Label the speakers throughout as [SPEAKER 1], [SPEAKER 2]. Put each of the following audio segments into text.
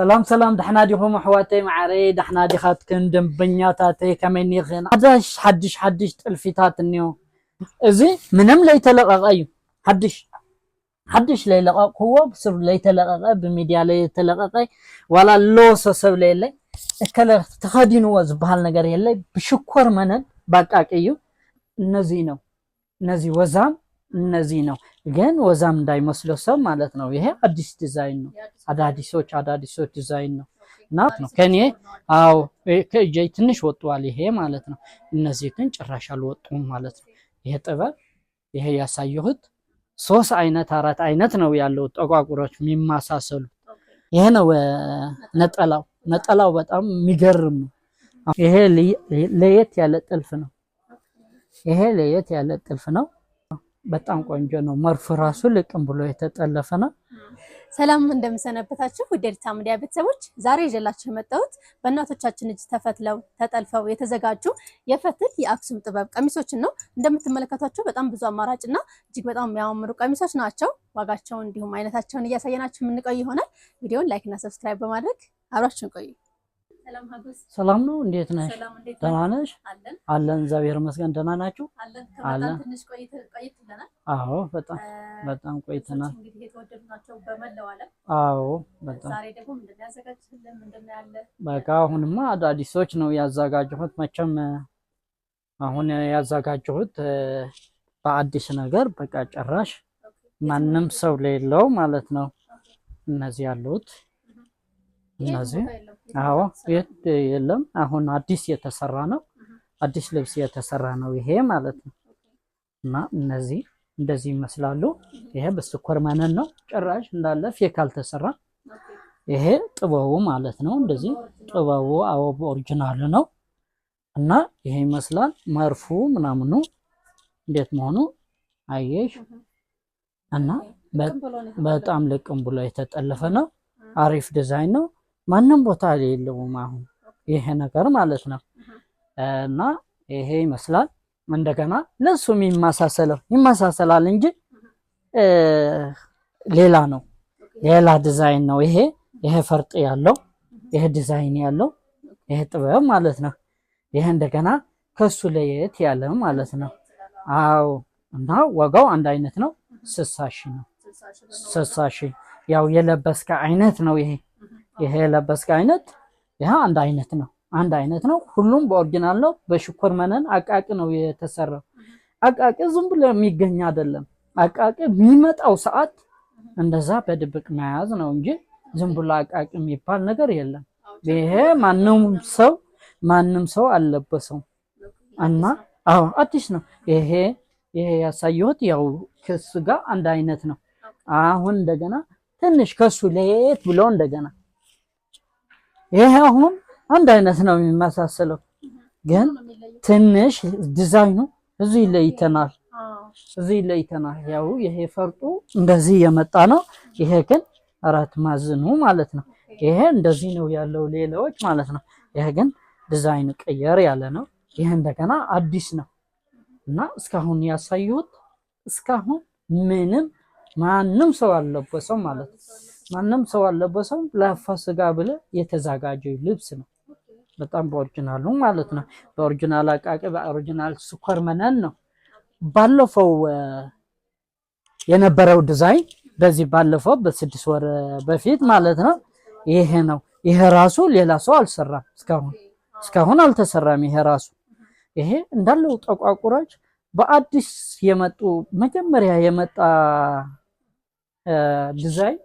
[SPEAKER 1] سلام سلام دحنا ديكم أحواتي معري دحنا ديخاتكن دنبنياتاتي كمين يخين حدش تلفيتات النيو إزي منم لي تلقى حدش لي لقى هو بسر لي تلقى بميديا لي تلقى ولا لوس سب لي كلا تخادين وز بهالنجار يلي بشكر منن باقاك أيو نزينو نزي وزام نزينو ግን ወዛም እንዳይመስለው ሰው ማለት ነው ይሄ አዲስ ዲዛይን ነው አዳዲሶች ዲዛይን ነው ናት ነው ከኔ አው ከጄ ትንሽ ወጥቷል ይሄ ማለት ነው እነዚህ ግን ጭራሽ አልወጡም ማለት ነው ይሄ ጥበብ ይሄ ያሳየሁት ሶስት አይነት አራት አይነት ነው ያለው ጠቋቁሮች የሚማሳሰሉ ይሄ ነው ነጠላው በጣም የሚገርም ነው ይሄ ለየት ያለ ጥልፍ ነው ይሄ ለየት ያለ ጥልፍ ነው በጣም ቆንጆ ነው መርፍ ራሱ ልቅም ብሎ የተጠለፈ ነው
[SPEAKER 2] ሰላም እንደምሰነበታችሁ ወደርታ ሚዲያ ቤተሰቦች ዛሬ ይዤላችሁ የመጣሁት በእናቶቻችን እጅ ተፈትለው ተጠልፈው የተዘጋጁ የፈትል የአክሱም ጥበብ ቀሚሶችን ነው እንደምትመለከቷቸው በጣም ብዙ አማራጭና እጅግ በጣም የሚያማምሩ ቀሚሶች ናቸው ዋጋቸውን እንዲሁም አይነታቸውን እያሳየናችሁ የምንቆይ ይሆናል ቪዲዮውን ላይክ እና ሰብስክራይብ በማድረግ አብራችሁን ቆዩ
[SPEAKER 1] ሰላም ነው እንዴት ነሽ ደህና ነሽ አለን እግዚአብሔር ይመስገን ደህና ናችሁ
[SPEAKER 2] አለን ትንሽ ቆይተናል
[SPEAKER 1] አዎ በጣም ቆይተናል
[SPEAKER 2] እንግዲህ የተወደዱ ናቸው በመላው ዓለም
[SPEAKER 1] አዎ በጣም
[SPEAKER 2] ዛሬ ደግሞ ምንድነው ያዘጋጅልን ምንድነው ያለ
[SPEAKER 1] በቃ አሁንማ አዳዲሶች ነው ያዘጋጀሁት መቼም አሁን ያዘጋጀሁት በአዲስ ነገር በቃ ጭራሽ ማንም ሰው ሌለው ማለት ነው እነዚህ ያሉት እነዚህ አዎ የለም አሁን አዲስ የተሰራ ነው አዲስ ልብስ የተሰራ ነው ይሄ ማለት ነው እና እነዚህ እንደዚህ ይመስላሉ ይሄ በስኮር ማነን ነው ጭራሽ እንዳለ ፌክ አልተሰራ ይሄ ጥበቡ ማለት ነው እንደዚህ ጥበቡ አዎ ኦሪጂናል ነው እና ይሄ ይመስላል መርፉ ምናምኑ እንዴት መሆኑ አየሽ እና በጣም ልቅም ብሎ የተጠለፈ ነው አሪፍ ዲዛይን ነው ማንንም ቦታ የለውም አሁን ይሄ ነገር ማለት ነው እና ይሄ ይመስላል እንደገና ለሱ ይማሳሰላል እንጂ ሌላ ነው ሌላ ዲዛይን ነው ይሄ ፈርጥ ያለው ይሄ ዲዛይን ያለው ይሄ ጥበብ ማለት ነው ይሄ እንደገና ከሱ ለየት ያለ ማለት ነው አዎ እና ዋጋው አንድ አይነት ነው 60 ነው 60 ያው የለበስከ አይነት ነው ይሄ ለበስከ አይነት ይሄ አንድ አይነት ነው ሁሉም በኦሪጂናል ነው በሽኮር መነን አቃቂ ነው የተሰራው አቃቂ ዝም ብሎ የሚገኝ አይደለም አቃቂ የሚመጣው ሰዓት እንደዛ በድብቅ መያዝ ነው እንጂ ዝም ብሎ አቃቂ የሚባል ነገር የለም ይሄ ማንንም ሰው አልለበሰው እና አዎ አዲስ ነው ይሄ ያሳየሁት ያው ከሱ ጋር አንድ አይነት ነው አሁን እንደገና ትንሽ ከሱ ለየት ብሎ እንደገና ይሄ አሁን አንድ አይነት ነው የሚመሳሰለው ግን ትንሽ ዲዛይኑ እዚህ ለይተናል ያው ይሄ ፈርጡ እንደዚህ የመጣ ነው ይሄ ግን አራት ማዕዘኑ ማለት ነው ይሄ እንደዚህ ነው ያለው ሌላዎች ማለት ነው ይሄ ግን ዲዛይኑ ቀየር ያለ ነው ይሄ እንደገና አዲስ ነው እና እስካሁን ያሳዩት እስካሁን ማንም ሰው አልለበሰው ማለት ማንም ሰው አልለበሰው ለፋስጋ ብለ የተዘጋጀ ልብስ ነው በጣም በኦሪጂናሉ ማለት ነው በኦሪጂናል አቃቂ በኦሪጂናል ስኮር መነን ነው ባለፈው የነበረው ዲዛይን በዚህ ባለፈው በ6 ወር በፊት ማለት ነው ይሄ ነው ይሄ ራሱ ሌላ ሰው አልሰራም እስካሁን አልተሰራም ይሄ እንዳለው ጠቋቁሮች በአዲስ የመጡ መጀመሪያ የመጣ ዲዛይን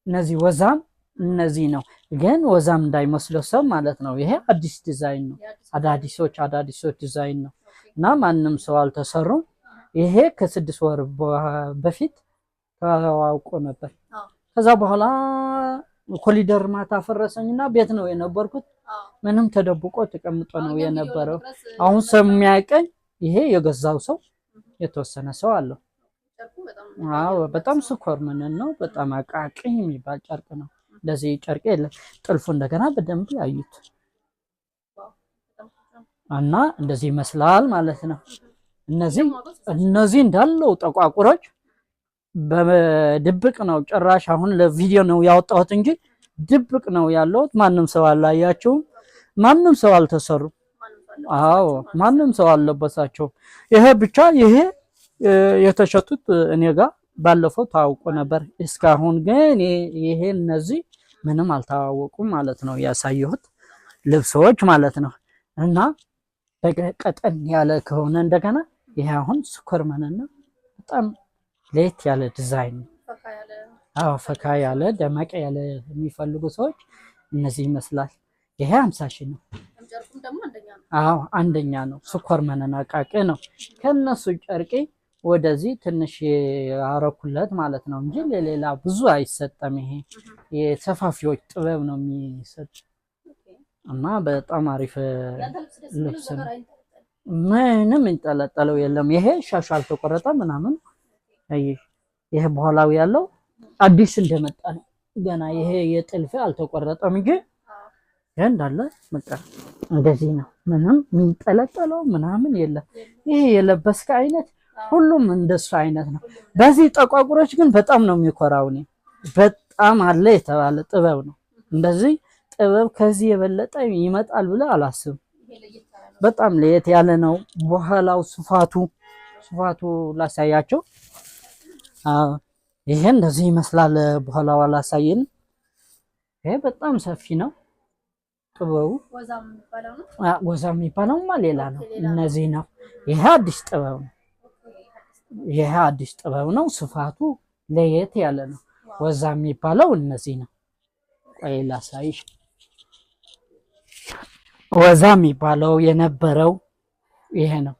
[SPEAKER 1] እነዚህ ወዛም እነዚህ ነው ግን ወዛም እንዳይመስለው ሰው ማለት ነው ይሄ አዲስ ዲዛይን ነው አዳዲሶች ዲዛይን ነው እና ማንንም ሰው አልተሰሩም ይሄ ከ6 ወር በፊት ታዋውቆ ነበር ከዛ በኋላ ኮሊደር ማታ ፈረሰኝና ቤት ነው የነበርኩት ምንም ተደብቆ ተቀምጦ ነው የነበረው አሁን ሰሚያቀኝ ይሄ የገዛው ሰው የተወሰነ ሰው አለው አዎ በጣም ስኮር መነን ነው በጣም አቃቂ የሚባል ጨርቅ ነው ለዚህ ጨርቅ የለም ጥልፉ እንደገና በደንብ ያዩት እና እንደዚህ ይመስላል ማለት ነው እነዚህ እንዳለው ጠቋቁሮች በድብቅ ነው ጭራሽ። አሁን ለቪዲዮ ነው ያወጣሁት እንጂ ድብቅ ነው ያለሁት። ማንም ሰው አላያቸውም፣ ማንም ሰው አልተሰሩም። አዎ ማንም ሰው አልለበሳቸውም። ይሄ ብቻ ይሄ የተሸጡት እኔ ጋር ባለፈው ታውቆ ነበር። እስካሁን ግን ይሄ እነዚህ ምንም አልታወቁም ማለት ነው ያሳየሁት ልብሶች ማለት ነው። እና ቀጠን ያለ ከሆነ እንደገና ይሄ አሁን ስኮርመንና በጣም ለየት ያለ ዲዛይን ነው። አዎ ፈካ ያለ ደመቅ ያለ የሚፈልጉ ሰዎች እነዚህ ይመስላል። ይሄ 50 ሺህ ነው። አዎ አንደኛ ነው። ስኮርመንና አቃቂ ነው። ከነሱ ጨርቄ ወደዚህ ትንሽ ያረኩለት ማለት ነው እንጂ ለሌላ ብዙ አይሰጠም። ይሄ የሰፋፊዎች ጥበብ ነው የሚሰጥ እና በጣም አሪፍ ልብስ ነው። ምንም እንጠለጠለው የለም። ይሄ ሻሽ አልተቆረጠ ምናምን። ይሄ በኋላው ያለው አዲስ እንደመጣ ነው ገና። ይሄ የጥልፍ አልተቆረጠም እንጂ እንዳለ በቃ እንደዚህ ነው። ምንም የሚንጠለጠለው ምናምን የለም። ይሄ የለበስከ አይነት ሁሉም እንደሱ አይነት ነው። በዚህ ጠቋቁሮች ግን በጣም ነው የሚኮራው። እኔ በጣም አለ የተባለ ጥበብ ነው። እንደዚህ ጥበብ ከዚህ የበለጠ ይመጣል ብለህ አላስብም። በጣም ለየት ያለ ነው። በኋላው ስፋቱ ላሳያቸው። ይሄ እንደዚህ ይመስላል። በኋላው አላሳየን። ይሄ በጣም ሰፊ ነው ጥበቡ። ወዛም የሚባለውማ ሌላ ነው። እነዚህ ነው። ይሄ አዲስ ጥበብ ነው። ይሄ አዲስ ጥበብ ነው። ስፋቱ ለየት ያለ ነው። ወዛ የሚባለው እነዚህ ነው። ቆይ ላሳይሽ። ወዛ የሚባለው የነበረው ይሄ ነው።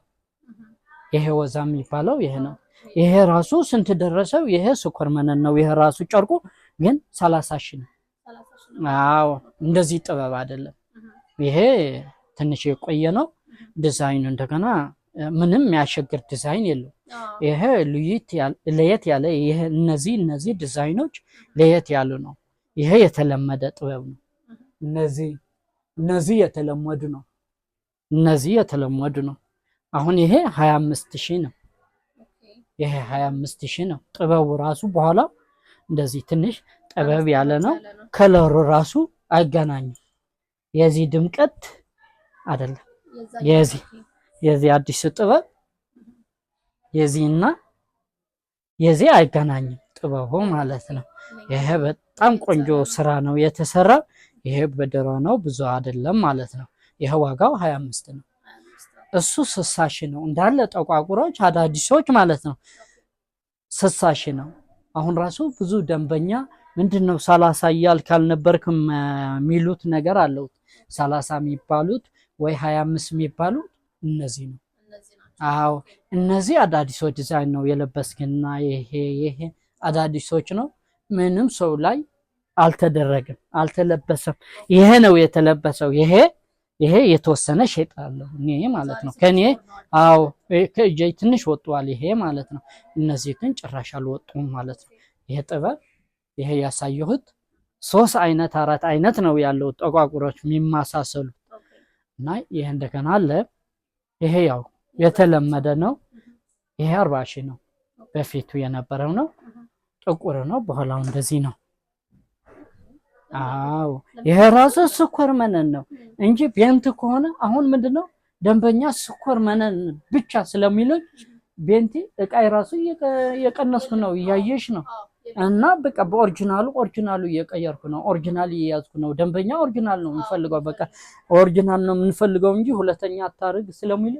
[SPEAKER 1] ይሄ ወዛ የሚባለው ይሄ ነው። ይሄ ራሱ ስንት ደረሰው? ይሄ ስኮርመነን ነው። ይሄ ራሱ ጨርቁ ግን 30 ሺህ ነው። አዎ እንደዚህ ጥበብ አይደለም። ይሄ ትንሽ የቆየ ነው ዲዛይኑ። እንደገና ምንም የሚያሸግር ዲዛይን የለው። ይሄ ለየት ያለ ይሄ እነዚህ ዲዛይኖች ለየት ያሉ ነው። ይሄ የተለመደ ጥበብ ነው። እነዚህ የተለመዱ ነው። እነዚህ የተለመዱ ነው። አሁን ይሄ 25 ሺህ ነው። ይሄ 25 ሺህ ነው። ጥበቡ ራሱ በኋላ እንደዚህ ትንሽ ጥበብ ያለ ነው። ከለሩ ራሱ አይገናኝም። የዚህ ድምቀት አይደለም። የዚህ አዲስ ጥበብ የዚህና የዚህ አይገናኝም ጥበቡ ማለት ነው። ይሄ በጣም ቆንጆ ስራ ነው የተሰራው። ይሄ በደሮ ነው፣ ብዙ አይደለም ማለት ነው። ይሄ ዋጋው 25 ነው። እሱ 60 ሺህ ነው። እንዳለ ጠቋቁሮች አዳዲሶች ማለት ነው 60 ሺህ ነው። አሁን ራሱ ብዙ ደንበኛ ምንድነው 30 እያልክ አልነበርክም የሚሉት ነገር አለው። 30 የሚባሉት ወይ 25 የሚባሉት እነዚህ ነው። አዎ እነዚህ አዳዲሶች ዲዛይን ነው የለበስክና ይሄ አዳዲሶች ነው። ምንም ሰው ላይ አልተደረገም፣ አልተለበሰም። ይሄ ነው የተለበሰው። ይሄ የተወሰነ ሸጥ አለው እኔ ማለት ነው። ከኔ አዎ ከእጄ ትንሽ ወጥቷል ይሄ ማለት ነው። እነዚህ ግን ጭራሽ አልወጡም ማለት ነው። ይሄ ጥበብ ይሄ ያሳየሁት 3 አይነት 4 አይነት ነው ያለው ጠቋቁሮች የሚማሳሰሉ እና ይሄ እንደገና አለ። ይሄ ያው የተለመደ ነው። ይሄ 40 ሺህ ነው። በፊቱ የነበረው ነው። ጥቁር ነው። በኋላው እንደዚህ ነው። አዎ ይሄ ራሱ ስኮር መነን ነው እንጂ ቤንት ከሆነ አሁን ምንድነው ደንበኛ ስኮር መነን ብቻ ስለሚሉኝ ቤንቲ እቃይ ራሱ እየቀነስኩ ነው፣ እያየሽ ነው። እና በቃ በኦሪጂናሉ እየቀየርኩ ነው። ኦሪጂናል እየያዝኩ ነው። ደንበኛ ኦሪጂናል ነው የሚፈልገው። በቃ ኦሪጂናል ነው የምንፈልገው እንጂ ሁለተኛ አታርግ ስለሚሉ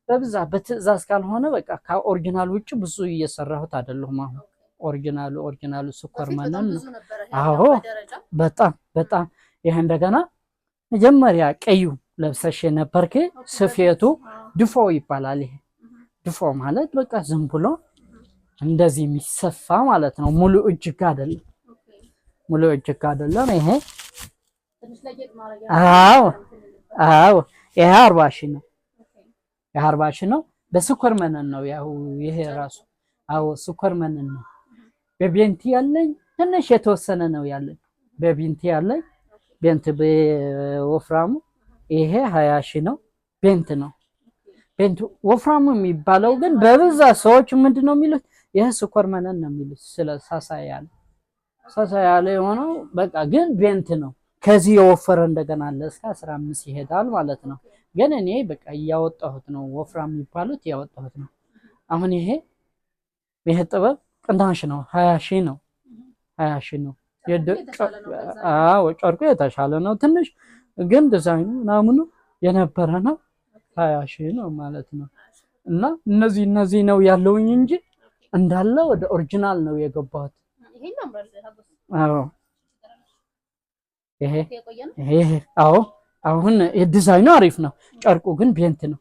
[SPEAKER 1] በብዛት በትዕዛዝ ካልሆነ በቃ ከኦሪጂናል ውጭ ብዙ እየሰራሁት አይደለሁም። አሁን ኦሪጂናሉ ስኮር መነን ነው። አዎ በጣም ይሄ እንደገና መጀመሪያ ቀዩ ለብሰሽ የነበርክ ስፌቱ ድፎ ይባላል። ይሄ ድፎ ማለት በቃ ዝም ብሎ እንደዚህ የሚሰፋ ማለት ነው። ሙሉ እጅግ አይደለም። ይሄ አዎ ይሄ 40 ሺህ ነው። ይሄ 40 ሺህ ነው። በስኮር መነን ነው ያው ይሄ ራሱ። አዎ ስኮር መነን ነው። በቤንቲ ያለኝ ትንሽ የተወሰነ ነው ያለኝ። በቤንቲ ያለኝ ቤንት በወፍራሙ ይሄ 20 ሺህ ነው። ቤንት ነው። ቤንት ወፍራሙ የሚባለው ግን በብዛት ሰዎች ምንድነው የሚሉት ይሄ ስኳር መነን ነው የሚሉት። ስለ ሳሳ ያለ የሆነው በቃ ግን ቤንት ነው። ከዚህ የወፈረ እንደገና አለ እስከ 15 ይሄዳል ማለት ነው። ግን እኔ በቃ እያወጣሁት ነው፣ ወፍራም የሚባሉት እያወጣሁት ነው። አሁን ይሄ ጥበብ ቅናሽ ነው፣ 20 ሺህ ነው። 20 ሺህ ነው። ጨርቁ የተሻለ ነው ትንሽ፣ ግን ዲዛይኑ ምናምኑ የነበረ ነው። 20 ሺህ ነው ማለት ነው። እና እነዚህ ነው ያለውኝ እንጂ እንዳለ ወደ ኦሪጂናል ነው የገባሁት። አዎ ይሄ አዎ አሁን የዲዛይኑ አሪፍ ነው። ጨርቁ ግን ቤንት ነው።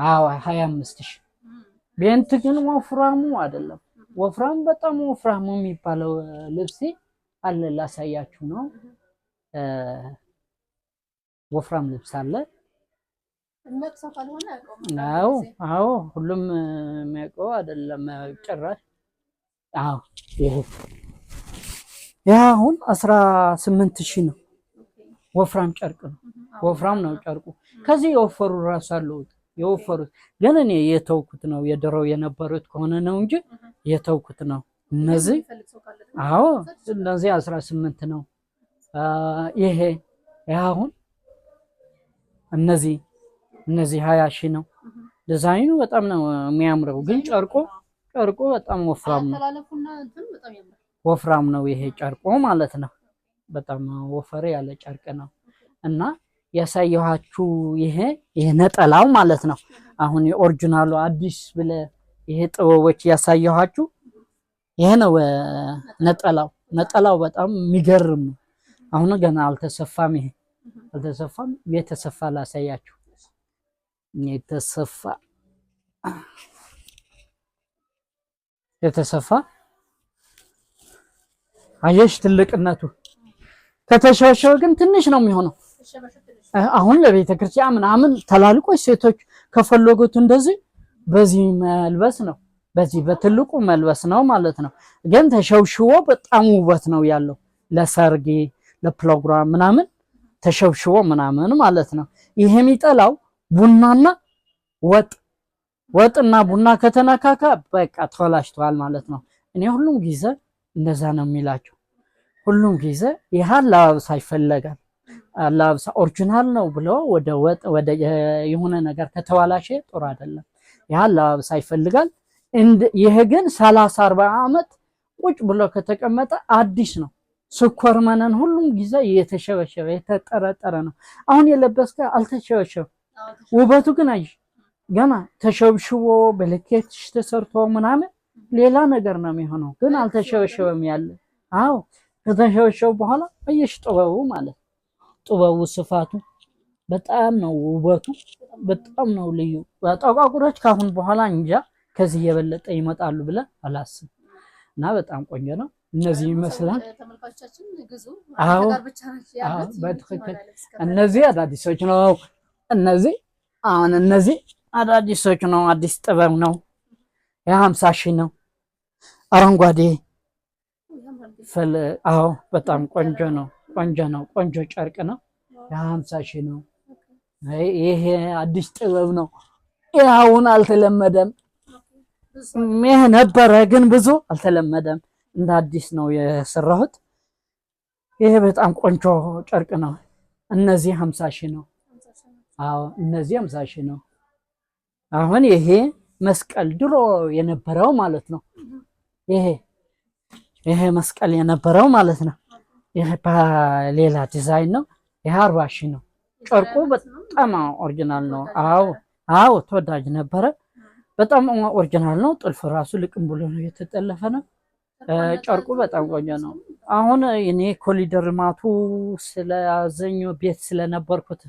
[SPEAKER 1] አዎ 25 ሺህ ቤንት ግን ወፍራሙ አይደለም። ወፍራም በጣም ወፍራሙ የሚባለው ልብሴ አለ ላሳያችሁ ነው። ወፍራም ልብስ አለ። አዎ ሁሉም የሚያውቀው አይደለም ጭራሽ። አዎ ይሄ አሁን 18 ሺህ ነው። ወፍራም ጨርቅ ነው። ወፍራም ነው ጨርቁ። ከዚህ የወፈሩ ራሱ አለው የወፈሩት፣ ግን እኔ የተውኩት ነው። የድሮው የነበሩት ከሆነ ነው እንጂ የተውኩት ነው። እነዚህ አዎ እነዚህ 18 ነው። ይሄ አሁን እነዚህ 20 ሺህ ነው። ዲዛይኑ በጣም ነው የሚያምረው፣ ግን ጨርቁ በጣም ወፍራም ነው። ይሄ ጨርቁ ማለት ነው በጣም ወፈር ያለ ጨርቅ ነው። እና ያሳየኋችሁ ይሄ ነጠላው ማለት ነው። አሁን የኦሪጂናሉ አዲስ ብለ ይሄ ጥበቦች ያሳየኋችሁ ይሄ ነው ነጠላው በጣም የሚገርም ነው። አሁን ገና አልተሰፋም። ይሄ አልተሰፋም። የተሰፋ ላሳያችሁ። የተሰፋ አየሽ ትልቅነቱ። ከተሸበሸበ ግን ትንሽ ነው የሚሆነው። አሁን ለቤተ ክርስቲያን ምናምን ተላልቆች ሴቶች ከፈለጉት እንደዚህ በዚህ መልበስ ነው፣ በዚህ በትልቁ መልበስ ነው ማለት ነው። ግን ተሸብሽቦ በጣም ውበት ነው ያለው ለሰርግ ለፕሮግራም ምናምን ተሸብሽቦ ምናምን ማለት ነው። ይሄ የሚጠላው ቡናና ወጥና ቡና ከተነካካ በቃ ተወላሽቷል ማለት ነው። እኔ ሁሉም ጊዜ እንደዛ ነው የሚላቸው። ሁሉም ጊዜ ይሄ አለባበስ ይፈለጋል። አለባበስ ኦሪጂናል ነው ብሎ ወደ የሆነ ነገር ከተዋላሸ ጥሩ አይደለም። ይሄ አለባበስ ይፈልጋል። ይሄ ግን 30-40 ዓመት ቁጭ ብሎ ከተቀመጠ አዲስ ነው። ስኳር መነን ሁሉም ጊዜ የተሸበሸበ የተጠረጠረ ነው። አሁን የለበስከ አልተሸበሸበ። ውበቱ ግን አይሽ ገና ተሸብሽቦ በልኬትሽ ተሰርቶ ምናምን ሌላ ነገር ነው የሚሆነው። ግን አልተሸበሸበም ያለ። አዎ ከተሸበሸበ በኋላ አየሽ ጥበቡ ማለት ጥበቡ ስፋቱ በጣም ነው፣ ውበቱ በጣም ነው ልዩ። ጠቋቁሮች ካሁን በኋላ እንጃ ከዚህ የበለጠ ይመጣሉ ብለን አላስብ እና በጣም ቆንጆ ነው። እነዚህ ይመስላል። አዎ በትክክል እነዚህ አዳዲሶች ነው። እነዚህ አዳዲሶች ነው። አዲስ ጥበብ ነው። የ50 ሺህ ነው። አረንጓዴ አዎ በጣም ቆንጆ ነው። ቆንጆ ጨርቅ ነው። የ50 ሺህ ነው። ይሄ አዲስ ጥበብ ነው። ይሄ አሁን አልተለመደም። ይሄ ነበረ ግን ብዙ አልተለመደም። እንደ አዲስ ነው የሰራሁት። ይሄ በጣም ቆንጆ ጨርቅ ነው። እነዚህ 50 ሺህ ነው። አዎ እነዚህ 50 ሺህ ነው። አሁን ይሄ መስቀል ድሮ የነበረው ማለት ነው። ይሄ መስቀል የነበረው ማለት ነው። ይሄ በሌላ ዲዛይን ነው። ይሄ 40 ሺህ ነው። ጨርቁ በጣም ኦሪጂናል ነው። አዎ ተወዳጅ ነበረ። በጣም ኦሪጂናል ነው። ጥልፍ ራሱ ልቅም ብሎ ነው የተጠለፈ ነው። ጨርቁ በጣም ቆንጆ ነው። አሁን እኔ ኮሊደር ማቱ ስለያዘኝ ቤት ስለነበርኩት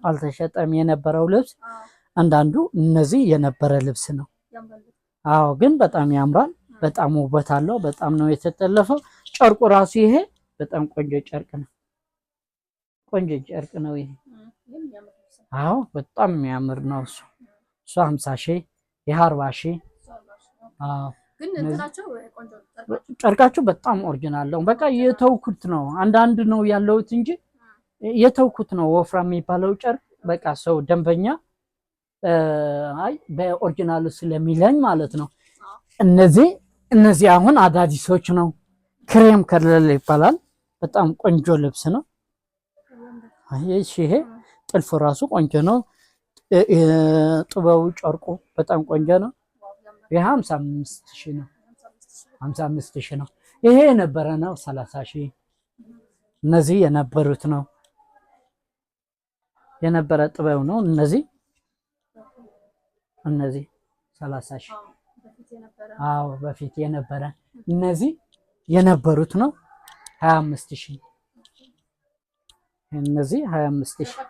[SPEAKER 1] አልተሸጠም የነበረው ልብስ። አንዳንዱ እነዚህ የነበረ ልብስ ነው። አዎ ግን በጣም ያምራል። በጣም ውበት አለው። በጣም ነው የተጠለፈው። ጨርቁ ራሱ ይሄ በጣም ቆንጆ ጨርቅ ነው። ቆንጆ ጨርቅ ነው ይሄ። አዎ በጣም የሚያምር ነው እሱ 50 ሺህ ይሄ 40 ሺህ። አዎ ጨርቃቸው በጣም ኦሪጂናል ነው። በቃ የተውኩት ነው። አንዳንድ ነው ያለውት እንጂ የተውኩት ነው። ወፍራም የሚባለው ጨርቅ በቃ ሰው ደንበኛ አይ በኦሪጂናሉ ስለሚለኝ ማለት ነው እነዚህ አሁን አዳዲሶች ነው። ክሬም ከለር ይባላል። በጣም ቆንጆ ልብስ ነው። ይሄ ጥልፉ ራሱ ቆንጆ ነው። ጥበቡ ጨርቁ በጣም ቆንጆ ነው። ይሄ 55,000 ነው። 55,000 ነው። ይሄ የነበረ ነው 30,000። እነዚህ የነበሩት ነው። የነበረ ጥበብ ነው። እነዚህ 30,000። አዎ በፊት የነበረ እነዚህ የነበሩት ነው 25,000። እነዚህ 25,000።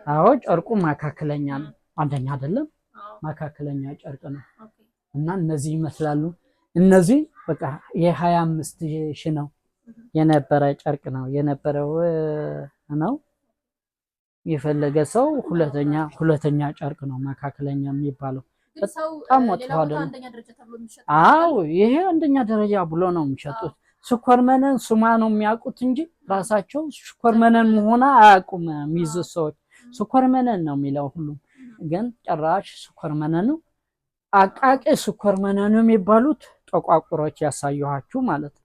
[SPEAKER 1] አዎ ጨርቁ መካከለኛ ነው። አንደኛ አይደለም መካከለኛ ጨርቅ ነው እና እነዚህ ይመስላሉ። እነዚህ በቃ የ25,000 ነው። የነበረ ጨርቅ ነው የነበረው ነው። የፈለገ ሰው ሁለተኛ ጨርቅ ነው መካከለኛ የሚባለው። በጣም ወጥቶ አይደለም። አዎ ይሄ አንደኛ ደረጃ ብሎ ነው የሚሸጡት። ስኳር መነን ስሟ ነው የሚያውቁት እንጂ ራሳቸው ስኳር መነን መሆኗ አያውቁም። የሚይዙ ሰዎች ስኳር መነን ነው የሚለው ሁሉም፣ ግን ጭራሽ ስኳር መነኑ አቃቂ ስኳር መነኑ የሚባሉት ጠቋቁሮች ያሳየኋችሁ ማለት ነው።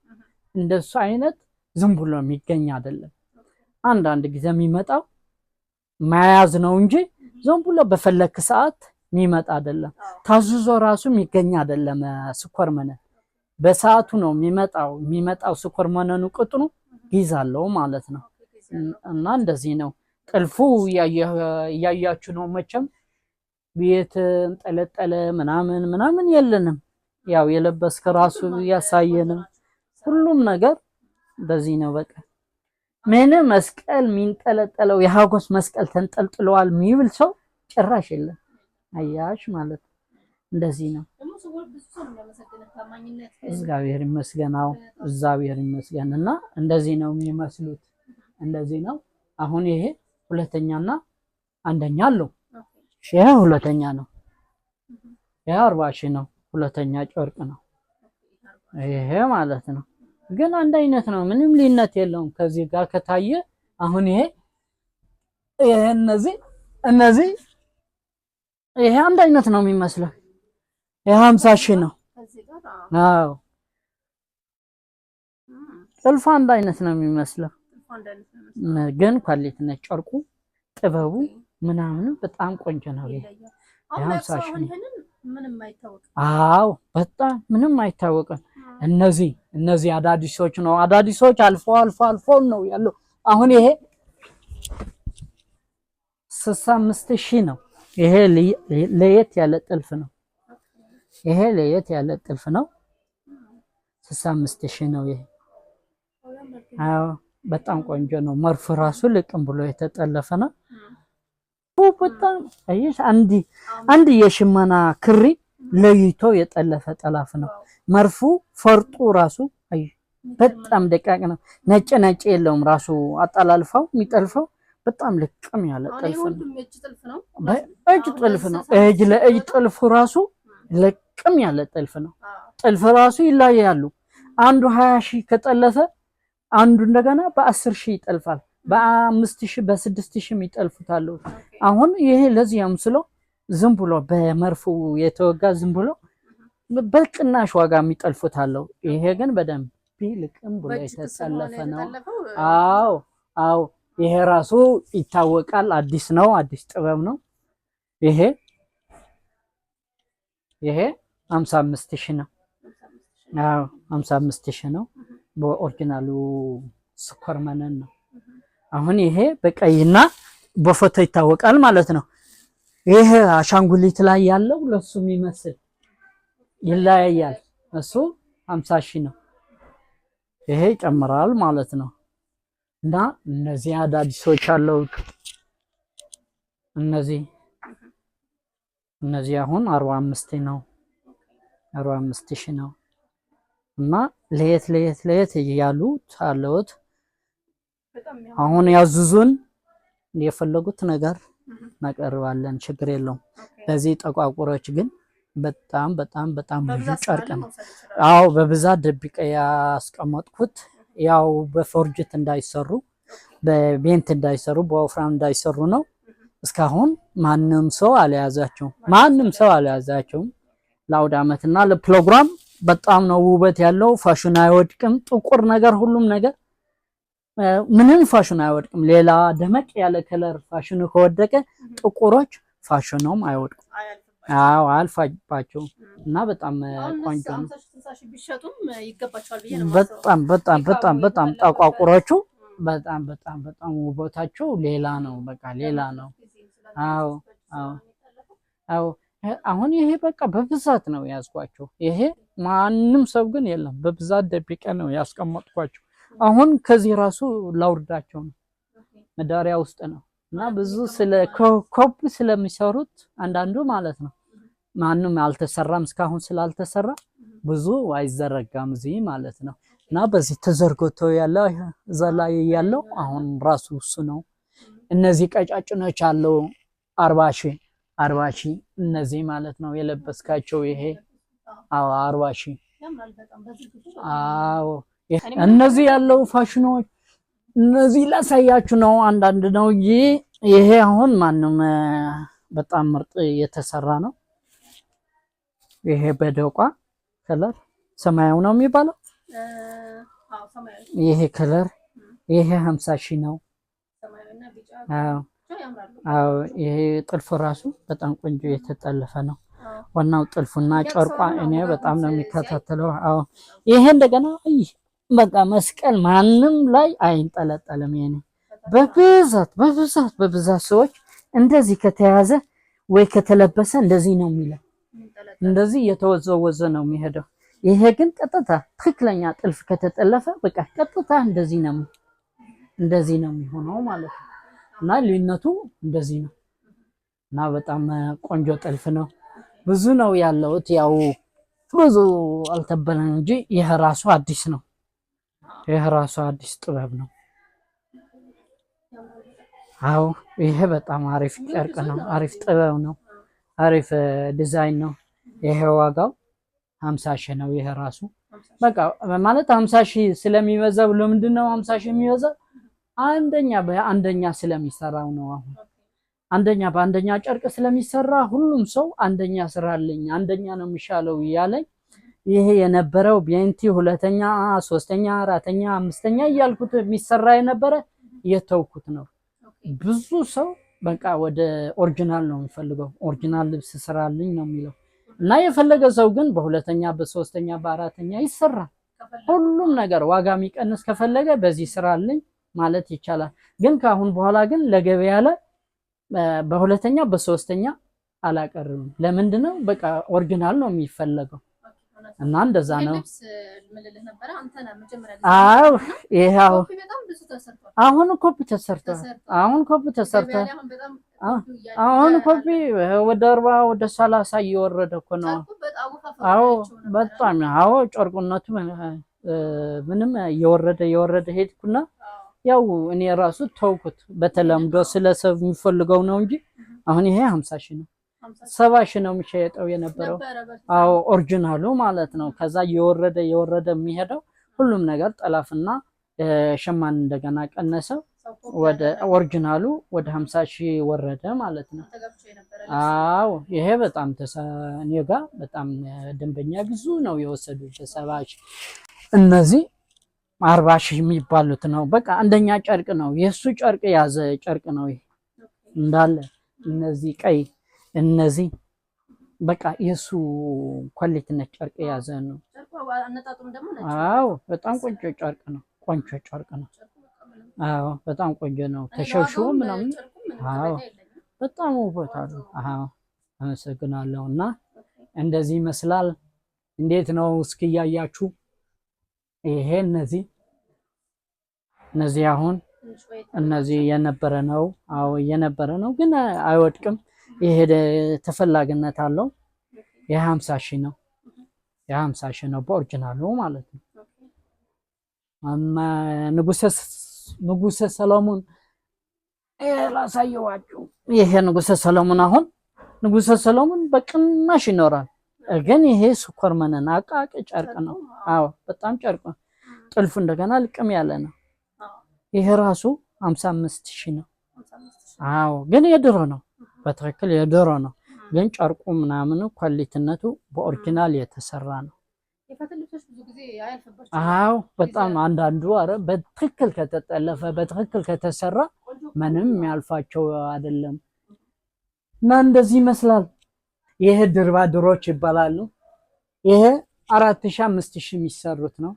[SPEAKER 1] እንደሱ አይነት ዝም ብሎ የሚገኝ አይደለም። አንዳንድ ጊዜ የሚመጣው መያዝ ነው እንጂ ዝም ብሎ በፈለክ ሰዓት የሚመጣ አይደለም። ታዝዞ ራሱ የሚገኝ አይደለም። ስኳር መነን በሰዓቱ ነው የሚመጣው ስኳር መነኑ ቅጥኑ ይዛለው ማለት ነው። እና እንደዚህ ነው ጥልፉ። እያያችሁ ነው መቼም ቤት እንጠለጠለ ምናምን የለንም። ያው የለበስከ ራሱ ያሳየን ሁሉም ነገር በዚህ ነው። በቃ ምን መስቀል የሚንጠለጠለው የሀጎስ መስቀል ተንጠልጥለዋል የሚብል ሰው ጭራሽ የለም። አያሽ ማለት እንደዚህ ነው። እግዚአብሔር ይመስገናው እግዚአብሔር ይመስገን። እና እንደዚህ ነው የሚመስሉት። እንደዚህ ነው። አሁን ይሄ ሁለተኛና አንደኛ አለው። ይሄ ሁለተኛ ነው። ይሄ 40,000 ነው። ሁለተኛ ጨርቅ ነው ይሄ ማለት ነው። ግን አንድ አይነት ነው። ምንም ልዩነት የለውም ከዚህ ጋር ከታየ። አሁን ይሄ እነዚህ ይሄ አንድ አይነት ነው የሚመስለው። ይሄ 50,000 ነው። አዎ ጥልፉ አንድ አይነት ነው የሚመስለው፣ ግን ኳሊቲ ነው ጨርቁ ጥበቡ ምናምን በጣም ቆንጆ ነው። ይሄ 50,000 ነው። አዎ በጣም ምንም አይታወቅም። እነዚህ አዳዲሶች ነው። አዳዲሶች አልፎ ነው ያለው። አሁን ይሄ 65,000 ነው። ይሄ ለየት ያለ ጥልፍ ነው። ይሄ ለየት ያለ ጥልፍ ነው። 65,000 ነው ይሄ። አዎ በጣም ቆንጆ ነው። መርፍ ራሱ ልቅም ብሎ የተጠለፈ ነው። በጣም አይሽ አንድ የሽመና ክሪ ለይቶ የጠለፈ ጠላፍ ነው። መርፉ ፈርጡ ራሱ አይ በጣም ደቃቅ ነው። ነጭ የለውም ራሱ አጣላልፋው የሚጠልፈው በጣም ልቅም ያለ ጥልፍ ነው። እጅ ጥልፍ ነው። እጅ ለእጅ ጥልፉ ራሱ ልቅም ያለ ጥልፍ ነው። ጥልፍ ራሱ ይለያያሉ። አንዱ 20,000 ከጠለፈ አንዱ እንደገና በ10,000 ይጠልፋል። በ5,000 በ6,000 ይጠልፉታል። አሁን ይሄ ለዚህ ያምስለው ዝም ብሎ በመርፉ የተወጋ ዝም ብሎ በቅናሽ ዋጋ የሚጠልፉታል። ይሄ ግን በደንብ ልቅም ብሎ የተጠለፈ ነው። አዎ ይሄ ራሱ ይታወቃል። አዲስ ነው። አዲስ ጥበብ ነው። ይሄ 55,000 ነው። አዎ 55,000 ነው። በኦሪጂናሉ ስኳር መነን ነው። አሁን ይሄ በቀይና በፎቶ ይታወቃል ማለት ነው። ይሄ አሻንጉሊት ላይ ያለው ለሱ የሚመስል ይለያያል። እሱ 50,000 ነው። ይሄ ይጨምራል ማለት ነው። እና እነዚህ አዳዲሶች አለው። እነዚህ አሁን 45 ነው። 45,000 ነው። እና ለየት እያሉ አለውት። አሁን ያዙዙን የፈለጉት ነገር እናቀርባለን፣ ችግር የለውም። በዚህ ጠቋቁሮች ግን በጣም ብዙ ጨርቅ ነው። አዎ በብዛት ደብቀ ያስቀመጥኩት ያው በፎርጅት እንዳይሰሩ፣ በቤንት እንዳይሰሩ፣ በወፍራም እንዳይሰሩ ነው። እስካሁን ማንም ሰው አልያዛቸውም። ለአውደ ዓመትና ለፕሮግራም በጣም ነው ውበት ያለው። ፋሽን አይወድቅም። ጥቁር ነገር ሁሉም ነገር ምንም ፋሽን አይወድቅም። ሌላ ደመቅ ያለ ከለር ፋሽኑ ከወደቀ ጥቁሮች ፋሽኑም አይወድቁም። አዎ አልፋባቸው እና በጣም ቆንጆ ነው። በጣም ጠቋቁሮቹ በጣም ውበታቸው ሌላ ነው። በቃ ሌላ ነው። አዎ አሁን ይሄ በቃ በብዛት ነው ያዝኳቸው። ይሄ ማንም ሰው ግን የለም። በብዛት ደብቄ ነው ያስቀመጥኳቸው። አሁን ከዚህ ራሱ ላውርዳቸው ነው መዳሪያ ውስጥ ነው እና ብዙ ስለ ኮፒ ስለሚሰሩት አንዳንዱ ማለት ነው ማንም አልተሰራም እስካሁን ስላልተሰራ ብዙ አይዘረጋም እዚህ ማለት ነው። እና በዚህ ተዘርግቶ ያለው እዛ ላይ ያለው አሁን ራሱ እሱ ነው። እነዚህ ቀጫጭኖች አለው 40 ሺህ እነዚህ ማለት ነው የለበስካቸው ይሄ 40 ሺህ። አዎ እነዚህ ያለው ፋሽኖች እነዚህ ላሳያችሁ ነው። አንዳንድ ነው እንጂ ይሄ አሁን ማንም በጣም ምርጥ የተሰራ ነው። ይሄ በደቋ ከለር ሰማያዊ ነው የሚባለው። ይሄ ከለር ይሄ 50 ሺህ ነው። አዎ ይሄ ጥልፍ ራሱ በጣም ቆንጆ የተጠለፈ ነው። ዋናው ጥልፉና ጨርቋ እኔ በጣም ነው የሚከታተለው። አዎ ይሄ እንደገና በቃ መስቀል ማንም ላይ አይንጠለጠልም። የኔ በብዛት ሰዎች እንደዚህ ከተያዘ ወይ ከተለበሰ እንደዚህ ነው የሚለው። እንደዚህ የተወዘወዘ ነው የሚሄደው። ይሄ ግን ቀጥታ ትክክለኛ ጥልፍ ከተጠለፈ በቃ ቀጥታ እንደዚህ ነው የሚሆነው ማለት ነው። እና ልዩነቱ እንደዚህ ነው። እና በጣም ቆንጆ ጥልፍ ነው። ብዙ ነው ያለው። ያው ብዙ አልተበለም እንጂ ይሄ ራሱ አዲስ ነው። ይሄ ራሱ አዲስ ጥበብ ነው። አዎ ይሄ በጣም አሪፍ ጨርቅ ነው። አሪፍ ጥበብ ነው። አሪፍ ዲዛይን ነው። ይሄ ዋጋው 50 ሺህ ነው። ይሄ ራሱ በቃ ማለት 50 ሺህ ስለሚበዛው ለምንድን ነው 50 ሺህ የሚበዛው? በአንደኛ ስለሚሰራው ነው። አሁን በአንደኛ ጨርቅ ስለሚሰራ ሁሉም ሰው አንደኛ ስራልኝ አንደኛ ነው የሚሻለው እያለኝ ይሄ የነበረው ቢንቲ ሁለተኛ፣ ሶስተኛ፣ አራተኛ፣ አምስተኛ እያልኩት የሚሰራ የነበረ የተውኩት ነው። ብዙ ሰው በቃ ወደ ኦሪጂናል ነው የሚፈልገው። ኦሪጂናል ልብስ ስራልኝ ነው የሚለው እና የፈለገ ሰው ግን በሁለተኛ፣ በሶስተኛ፣ በአራተኛ ይሰራል። ሁሉም ነገር ዋጋ የሚቀንስ ከፈለገ በዚህ ስራልኝ ማለት ይቻላል። ግን ከአሁን በኋላ ግን ለገበያ ላይ በሁለተኛ በሶስተኛ አላቀርብም። ለምንድነው? በቃ ኦሪጂናል ነው የሚፈለገው እና እንደዛ ነው። አዎ ይሄው አሁን ኮፒ ተሰርቷል። አሁን ኮፒ ወደ 40 ወደ 30 እየወረደ እኮ ነው። አዎ በጣም ጨርቁነቱ ምንም እየወረደ ሄድኩና ያው እኔ ራሱ ተውኩት። በተለምዶ ስለሰው የሚፈልገው ነው እንጂ አሁን ይሄ 50 ሺህ ነው። 70 ሺህ ነው የሚሸጠው የነበረው። አዎ ኦሪጂናሉ ማለት ነው። ከዛ እየወረደ የሚሄደው ሁሉም ነገር ጠላፍና ሸማን እንደገና ቀነሰው ወደ ኦሪጂናሉ ወደ 50 ሺህ ወረደ ማለት ነው። አዎ ይሄ በጣም እኔ ጋር በጣም ደንበኛ ብዙ ነው የወሰዱት 70 ሺህ። እነዚህ 40 ሺህ የሚባሉት ነው። በቃ አንደኛ ጨርቅ ነው። የሱ ጨርቅ ያዘ ጨርቅ ነው ይሄ እንዳለ። እነዚህ ቀይ እነዚህ በቃ የሱ ኳሊቲነት ጨርቅ ያዘ ነው። አዎ በጣም ቆንጆ ጨርቅ ነው። አዎ በጣም ቆንጆ ነው። ተሸብሽቦ ምናምን አዎ በጣም ውበት አለው። አዎ አመሰግናለሁ። እና እንደዚህ ይመስላል። እንዴት ነው እስኪ ያያችሁ? ይሄ እነዚህ አሁን እነዚህ የነበረ ነው። አዎ የነበረ ነው ግን አይወድቅም። ይሄ ተፈላጊነት አለው። የ50 ሺህ ነው። የ50 ሺህ ነው በኦሪጂናሉ ማለት ነው። ንጉሰ ሰሎሞን ላሳየዋችሁ። ይሄ ንጉሰ ሰሎሞን አሁን ንጉሰ ሰሎሞን በቅናሽ ይኖራል። ግን ይሄ ስኳር መነን አቃቂ ጨርቅ ነው። አዎ በጣም ጨርቅ ነው። ጥልፉ እንደገና ልቅም ያለ ነው። ይሄ ራሱ 55 ሺህ ነው። አዎ ግን የድሮ ነው። በትክክል የድሮ ነው። ግን ጨርቁ ምናምን ኳሊቲነቱ በኦሪጂናል የተሰራ ነው።
[SPEAKER 2] የፈትል ልብሶች ብዙ ጊዜ አያልፍባቸው።
[SPEAKER 1] አዎ በጣም አንዳንዱ አረ በትክክል ከተጠለፈ በትክክል ከተሰራ ምንም ያልፋቸው አይደለም። እና እንደዚህ ይመስላል። ይሄ ድርባድሮች ይባላሉ። ይሄ 4000 5000 የሚሰሩት ነው።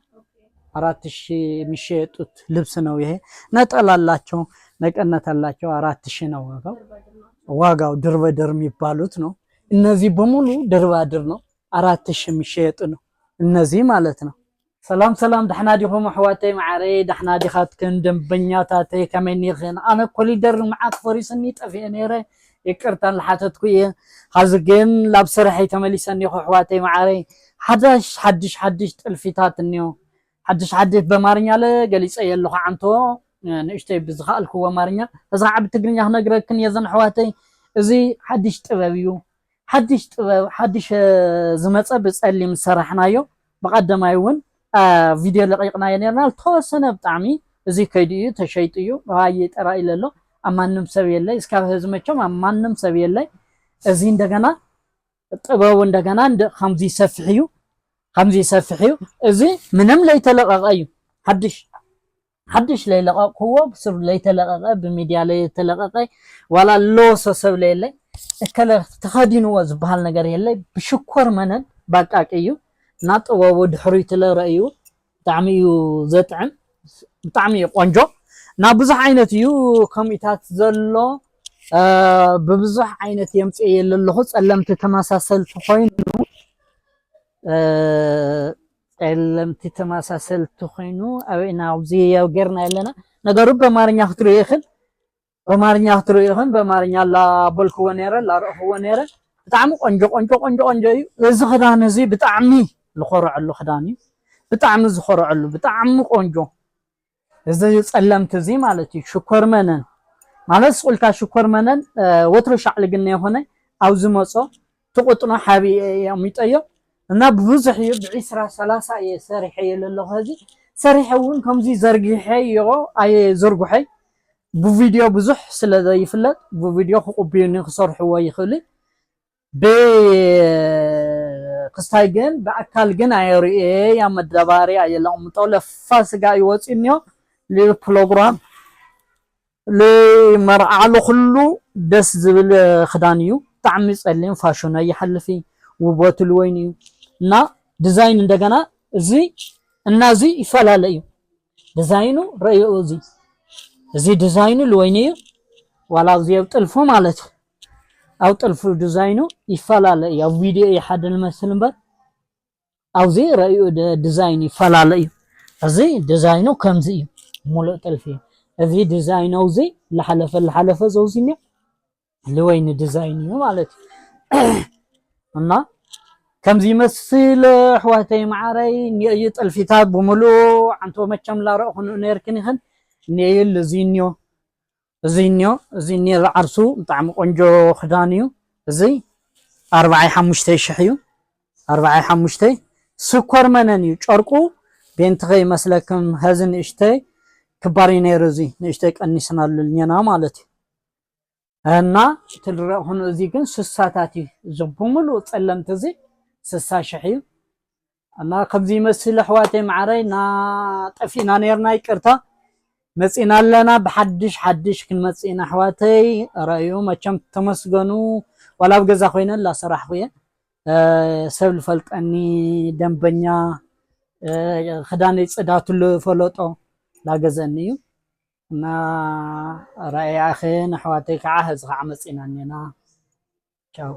[SPEAKER 1] 4000 የሚሸጡት ልብስ ነው። ይሄ ነጠላላቸው መቀነታላቸው 4000 ነው ዋጋው። ድርበድር የሚባሉት ነው። እነዚህ በሙሉ ድርባድር ነው። 4000 የሚሸጡ ነው እነዚህ ማለት ነው። ሰላም ሰላም ደህና ዲኹም አሕዋተይ ማዕረይ ደህና ዲኻትክን ደንበኛታተይ ከመኒኽን አነ ኮሊደር መዓት ፈሪስኒ ጠፊአ ነይረ ይቅርታን ለሓተትኩ እየ ሓዚ ግን ላብ ስራሐይ ተመሊሰኒኹ ኣሕዋተይ ማዕረይ ሓድሽ ጥልፊታት እኒኦ ሓድሽ በአማርኛ ገሊፀ የለኹ ዓንቶ ንእሽተይ ብዝኽኣልክዎ አማርኛ እዚ ከዓ ብትግርኛ ክነግረክን የዘን ኣሕዋተይ እዚ ሓድሽ ጥበብ እዩ። ሓድሽ ጥበብ ሓድሽ ዝመፀ ብፀሊም ዝሰራሕናዮ ብቀዳማይ እውን ቪድዮ ለቂቕናዮ ነርና ተወሰነ ብጣዕሚ እዚ ከይዲ እዩ ተሸይጡ እዩ ባይ ጥራይ ኢለሎ አማንም ሰብ የለይ እስካብ ህዝብ መቸም አማንም ሰብ የለይ። እዚ እንደገና ጥበቡ እንደገና ከምዚ ይሰፍሕ እዩ እዚ ምንም ለይተለቀቀ እዩ ሓድሽ ለይለቀቅዎ ብስር ለይተለቀቀ ብሚድያ ለይተለቀቀ ዋላ ሎሶ ሰብ ለየለይ እከለ ተኸዲንዎ ዝበሃል ነገር የለይ። ብሽኮር መነን ባቃቂ እዩ እና ጥበቡ ድሕሪት ለርእዩ ብጣዕሚ እዩ ዘጥዕም ብጣዕሚ እዩ ቆንጆ እና ብዙሕ ዓይነት እዩ ከምኢታት ዘሎ ብብዙሕ ዓይነት የምፅእ የለለኹ ጸለምቲ ተመሳሰልቲ ኮይኑ ኣብና ኣብዚ ጌርና ያለና ነገሩ በአማርኛ ክትሪኡ ይኽእል በአማርኛ ላበልክዎ ነይረ ላርእኽዎ ነይረ ብጣዕሚ ቆንጆ እዩ። እዚ ክዳን እዚ ብጣዕሚ ዝኮርዐሉ ክዳን እዩ። ብጣዕሚ ዝኮርዐሉ ብጣዕሚ ቆንጆ እዚ ጸለምቲ እዚ ማለት እዩ። ሽኮር መነን ማለት ስቁልካ ሽኮር መነን ወትሮ ሻዕል ግን የሆነ ኣብ ዝመጾ ትቁጥኖ ሓቢ የሚጠዮ እና ብዙሕ እዩ ብ20 30 የሰሪሐ የለለኹ እዚ ሰሪሐ እውን ከምዚ ዘርጊሐ ይቆ ኣየ ዘርጉሐይ ብቪድዮ ብዙሕ ስለ ዘይፍለጥ ብቪድዮ ክቁብዩኒ ክሰርሕዎ ይኽእል ክስታይ ግን በአካል ግን አየሪኤ ያመደባሪ አየላምጦ ለፋስጋ ይወጽኒዮ ለፕሮግራም ለመርዓሉ ሁሉ ደስ ዝብል ክዳንዩ ጣዕሚ ጸሊም ፋሽን ይሐልፊ ውበቱ ለወይኒዩ እና ዲዛይን እንደገና እዚ ይፈላለዩ ዲዛይኑ ረእዩ እዚ ዲዛይኑ ለወይኒዩ ዋላ ዝየው ጥልፉ ማለት አው ጥልፉ ዲዛይኑ ይፈላለዩ ያው ቪዲዮ ይሓደል መስል እንበር አውዚ ረእዩ ዲዛይን ይፈላለዩ እዚ ዲዛይኑ ከምዚ እዩ ሙሉእ ጥልፊ እዚ ዲዛይኑ እዚ ለሐለፈ ዘውዚኛ ለወይኒ ዲዛይን እዩ ማለት እና ከምዚ መስል ኣሕዋተይ ማዕረይ ንየ ጥልፊታት ብሙሉእ ዓንቶ መቸም ላረእኹን ነርክን ይኽን ንየል እዚ ኒዮ ዓርሱ ብጣዕሚ ቆንጆ ክዳን እዩ። እዚ 45000 እዩ 45 ስኮር መነን እዩ ጨርቁ ቤንትኸ ይመስለክም ህዚ ንእሽተይ ክባሪ ነይሩ እዚ ንእሽተይ ቀኒስናሉልኝና ማለት እዩ እና ትልረእኹን እዚ ግን ስሳታት እዩ ዝብሙሉእ ጸለምቲ እዚ 60000 እዩ እና ከምዚ ይመስል ኣሕዋተይ ማዕረይ ና ጠፊና ነርና ይቅርታ መጽና ለና በሐድሽ ክንመጽና ኣሕዋተይ ረእዩ መቸም ተመስገኑ ወላ ብገዛ ኮይነን ላሰራሕኩ እየ ሰብ ልፈልጠኒ ደንበኛ ክዳነይ ጽዳቱ ልፈለጦ ላገዘኒ እዩ እና ረእያኽን ኣሕዋተይ ከዓ ህዚ ከዓ መጽና ነና ቻው።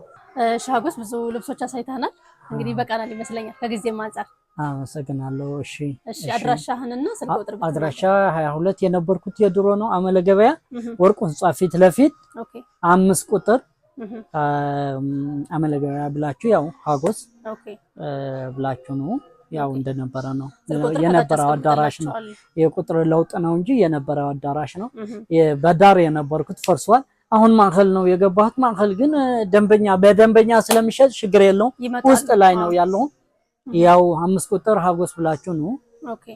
[SPEAKER 2] ሻጎስ ብዙ ልብሶች አሳይተናል። እንግዲህ በቃናል ይመስለኛል ከጊዜም አንፃር
[SPEAKER 1] አመሰግናለሁ። እሺ
[SPEAKER 2] አድራሻህንና ስልክ ቁጥር
[SPEAKER 1] አድራሻ 22 የነበርኩት የድሮ ነው አመለ ገበያ ወርቁ ህንጻ ፊት ለፊት 5 ቁጥር አመለ ገበያ ብላችሁ ያው ሀጎስ ብላችሁ ነው ያው እንደነበረ ነው የነበረው አዳራሽ ነው። የቁጥር ለውጥ ነው እንጂ የነበረው አዳራሽ ነው። በዳር የነበርኩት ፈርሷል። አሁን ማንከል ነው የገባሁት። ማንከል ግን በደንበኛ ስለሚሸጥ ችግር የለውም ውስጥ ላይ ነው ያለው። ያው 5 ቁጥር ሀጎስ ብላችሁ ነው።
[SPEAKER 2] ኦኬ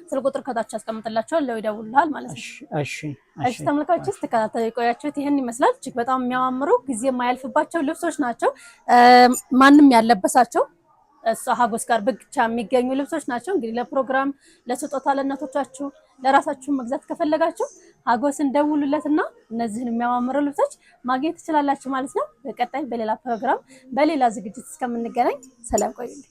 [SPEAKER 2] ስልክ ቁጥር ከታች አስቀምጥላችኋለሁ ይደውሉልሃል ማለት ነው። እሺ ተመልካቾች ተከታተሉ የቆያችሁት ይሄን ይመስላል። እጅግ በጣም የሚያማምሩ ጊዜ የማያልፍባቸው ልብሶች ናቸው። ማንም ያለበሳቸው ሀጎስ ጋር ብቻ የሚገኙ ልብሶች ናቸው። እንግዲህ ለፕሮግራም፣ ለስጦታ፣ ለእናቶቻችሁ፣ ለራሳችሁ መግዛት ከፈለጋችሁ ሀጎስን ደውሉለትና እነዚህን የሚያማምሩ ልብሶች ማግኘት ትችላላችሁ ማለት ነው። በቀጣይ በሌላ ፕሮግራም በሌላ ዝግጅት እስከምንገናኝ ሰላም ቆዩልኝ።